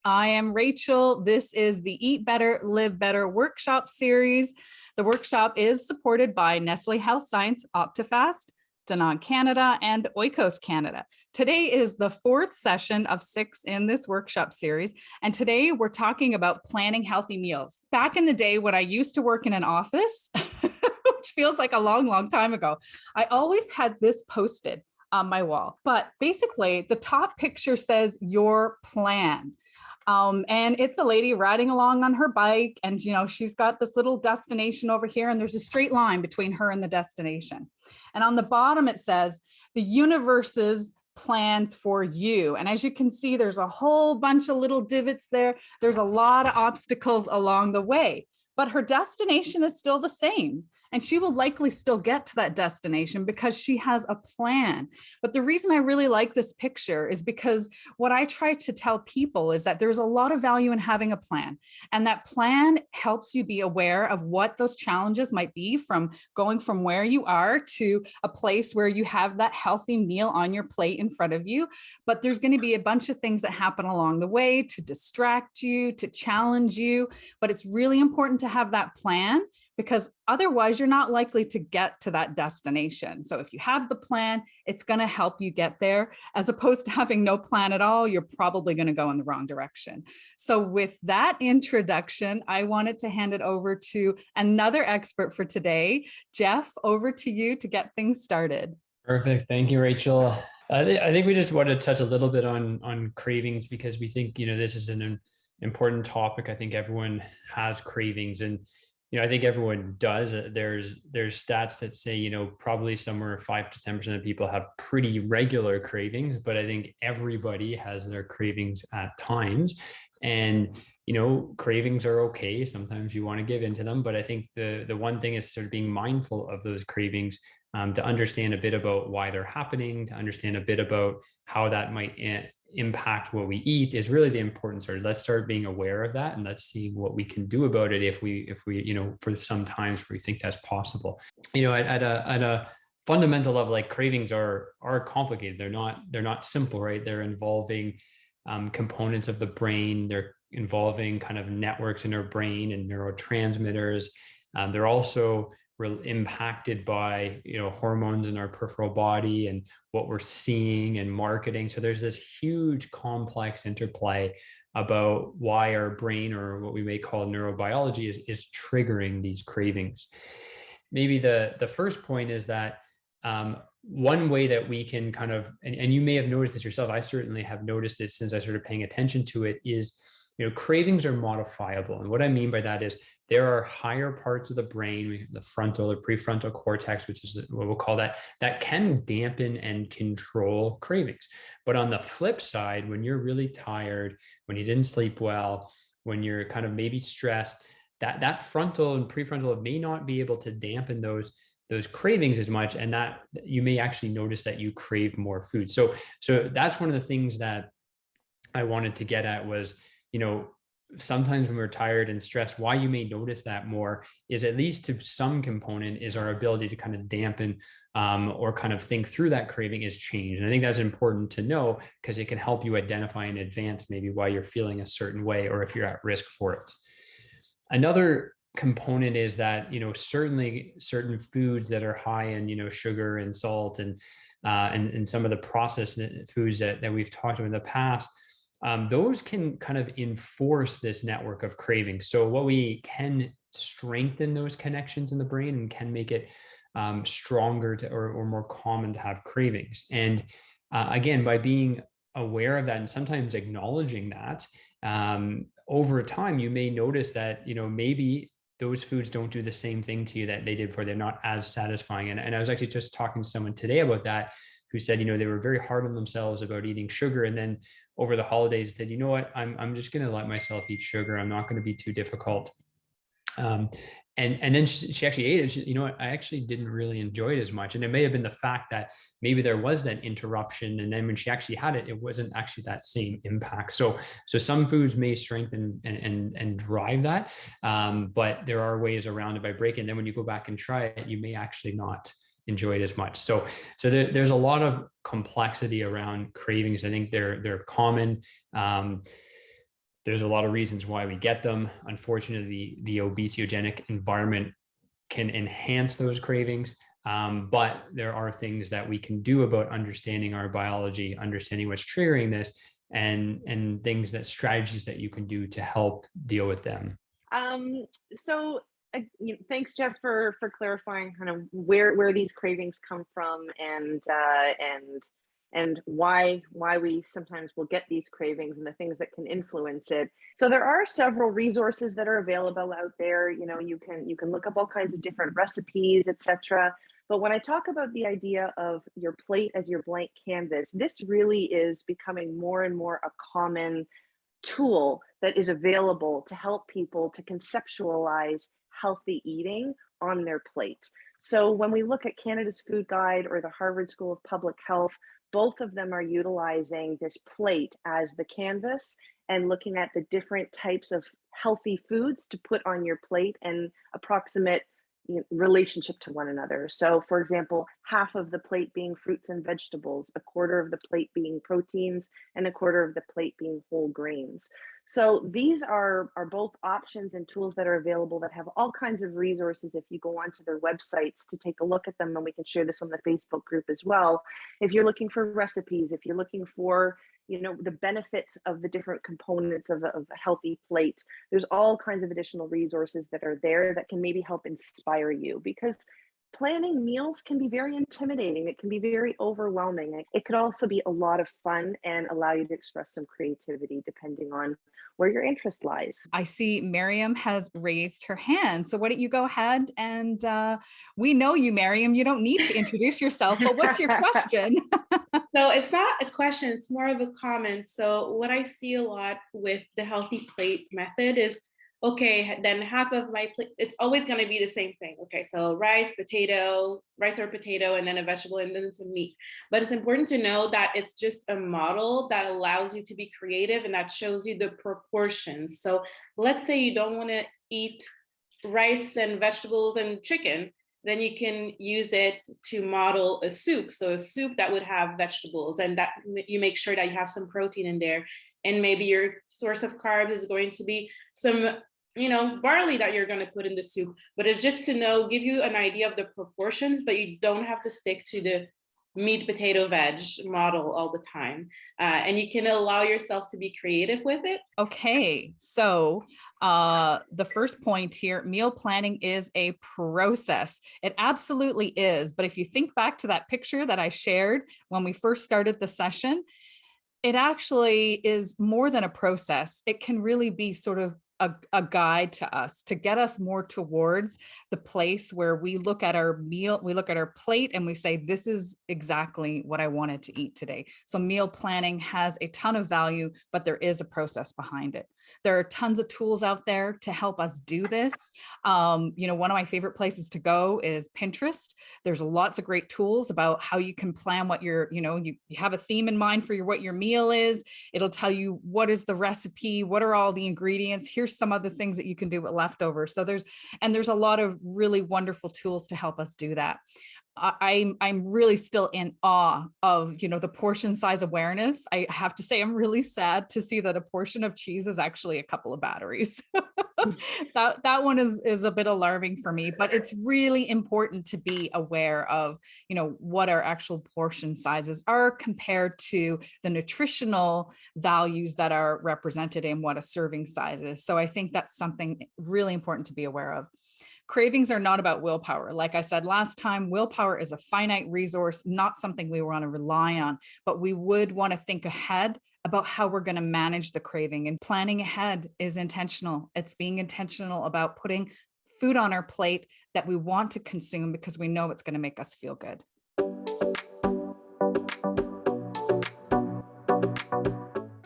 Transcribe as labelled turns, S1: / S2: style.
S1: I am Rachel. This is the Eat Better, Live Better workshop series. The workshop is supported by Nestle Health Science, Optifast, Danone Canada, and Oikos Canada. Today is the fourth session of 6 in this workshop series, and today we're talking about planning healthy meals. Back in the day when I used to work in an office, which feels like a long time ago, I always had this posted on my wall. But basically, the top picture says your plan. And it's a lady riding along on her bike, and she's got this little destination over here, and there's a straight line between her and the destination. And on the bottom it says the universe's plans for you. And as you can see, there's a whole bunch of little divots there. There's a lot of obstacles along the way, but her destination is still the same. And she will likely still get to that destination because she has a plan. But the reason I really like this picture is because what I try to tell people is that there's a lot of value in having a plan. And that plan helps you be aware of what those challenges might be, from going from where you are to a place where you have that healthy meal on your plate in front of you. But there's going to be a bunch of things that happen along the way to distract you, to challenge you. But it's really important to have that plan, because otherwise you're not likely to get to that destination. So if you have the plan, it's going to help you get there, as opposed to having no plan at all. You're probably going to go in the wrong direction. So with that introduction, I wanted to hand it over to another expert for today. Jeff, over to you to get things started.
S2: Perfect. Thank you, Rachel. I think we just want to touch a little bit on cravings, because we think, this is an important topic. I think everyone has cravings, and I think everyone does. There's stats that say, probably somewhere 5 to 10% of people have pretty regular cravings, but I think everybody has their cravings at times. And, cravings are okay. Sometimes you want to give into them, but I think the one thing is sort of being mindful of those cravings, to understand a bit about why they're happening, to understand a bit about how that might impact what we eat is really the important sort of. Let's start being aware of that, and let's see what we can do about it if we for some times where we think that's possible. At a fundamental level, like, cravings are complicated. They're not simple, right? They're involving components of the brain. They're involving kind of networks in our brain and neurotransmitters. They're also impacted by hormones in our peripheral body and what we're seeing and marketing. So there's this huge complex interplay about why our brain, or what we may call neurobiology, is triggering these cravings. Maybe the first point is that one way that we can kind of, and you may have noticed this yourself, I certainly have noticed it since I started paying attention to it, is cravings are modifiable. And what I mean by that is there are higher parts of the brain, the frontal or prefrontal cortex, which is what we'll call that can dampen and control cravings. But on the flip side, when you're really tired, when you didn't sleep well, when you're kind of maybe stressed, that frontal and prefrontal may not be able to dampen those cravings as much, and that you may actually notice that you crave more food. So that's one of the things that I wanted to get at was, sometimes when we're tired and stressed, why you may notice that more is, at least to some component, is our ability to kind of dampen or kind of think through that craving is changed. And I think that's important to know, because it can help you identify in advance maybe why you're feeling a certain way, or if you're at risk for it. Another component is that, certainly certain foods that are high in, sugar and salt and some of the processed foods that we've talked about in the past, those can kind of enforce this network of cravings. So what we can strengthen those connections in the brain and can make it stronger or more common to have cravings. And again, by being aware of that and sometimes acknowledging that, over time, you may notice that, maybe those foods don't do the same thing to you that they did before. They're not as satisfying. And I was actually just talking to someone today about that, who said, they were very hard on themselves about eating sugar. And then over the holidays said, I'm just going to let myself eat sugar. I'm not going to be too difficult. And then she actually ate it. She, I actually didn't really enjoy it as much. And it may have been the fact that maybe there was that interruption. And then when she actually had it, it wasn't actually that same impact. So some foods may strengthen and drive that. But there are ways around it by breaking. And then when you go back and try it, you may actually not enjoy it as much. So there's a lot of complexity around cravings. I think they're common. There's a lot of reasons why we get them. Unfortunately, the obesogenic environment can enhance those cravings. But there are things that we can do about understanding our biology, understanding what's triggering this, and things that strategies that you can do to help deal with them.
S3: So thanks, Jeff, for clarifying kind of where these cravings come from, and why we sometimes will get these cravings and the things that can influence it. So there are several resources that are available out there. You can look up all kinds of different recipes, etc. But when I talk about the idea of your plate as your blank canvas, this really is becoming more and more a common tool that is available to help people to conceptualize healthy eating on their plate. So when we look at Canada's Food Guide or the Harvard School of Public Health, both of them are utilizing this plate as the canvas and looking at the different types of healthy foods to put on your plate and approximate relationship to one another. So for example, half of the plate being fruits and vegetables, a quarter of the plate being proteins, and a quarter of the plate being whole grains. So these are both options and tools that are available that have all kinds of resources if you go onto their websites to take a look at them, and we can share this on the Facebook group as well. If you're looking for recipes, if you're looking for the benefits of the different components of a healthy plate, there's all kinds of additional resources that are there that can maybe help inspire you, because planning meals can be very intimidating. It can be very overwhelming. It could also be a lot of fun and allow you to express some creativity depending on where your interest lies.
S1: I see Miriam has raised her hand. So why don't you go ahead, and we know you, Miriam. You don't need to introduce yourself, but what's your question?
S4: So it's not a question, it's more of a comment. So what I see a lot with the healthy plate method is, okay, then half of my plate, it's always going to be the same thing. Okay, so rice or potato, and then a vegetable, and then some meat. But it's important to know that it's just a model that allows you to be creative and that shows you the proportions. So let's say you don't want to eat rice and vegetables and chicken, then you can use it to model a soup. So a soup that would have vegetables, and that you make sure that you have some protein in there. And maybe your source of carbs is going to be some, barley that you're going to put in the soup. But it's just to give you an idea of the proportions, but you don't have to stick to the meat, potato, veg model all the time. And you can allow yourself to be creative with it.
S1: Okay, so the first point here, meal planning is a process. It absolutely is. But if you think back to that picture that I shared when we first started the session, it actually is more than a process. It can really be sort of a guide to us, to get us more towards the place where we look at our meal, we look at our plate, and we say, this is exactly what I wanted to eat today. So meal planning has a ton of value, but there is a process behind it. There are tons of tools out there to help us do this. One of my favorite places to go is Pinterest. There's lots of great tools about how you can plan what you have a theme in mind for what your meal is. It'll tell you what is the recipe, what are all the ingredients. Here's some other things that you can do with leftovers. So there's a lot of really wonderful tools to help us do that. I'm really still in awe of, the portion size awareness. I have to say, I'm really sad to see that a portion of cheese is actually a couple of batteries. That one is a bit alarming for me, but it's really important to be aware of, what our actual portion sizes are compared to the nutritional values that are represented in what a serving size is. So I think that's something really important to be aware of. Cravings are not about willpower. Like I said last time, willpower is a finite resource, not something we want to rely on, but we would want to think ahead about how we're going to manage the craving. And planning ahead is intentional. It's being intentional about putting food on our plate that we want to consume because we know it's going to make us feel good.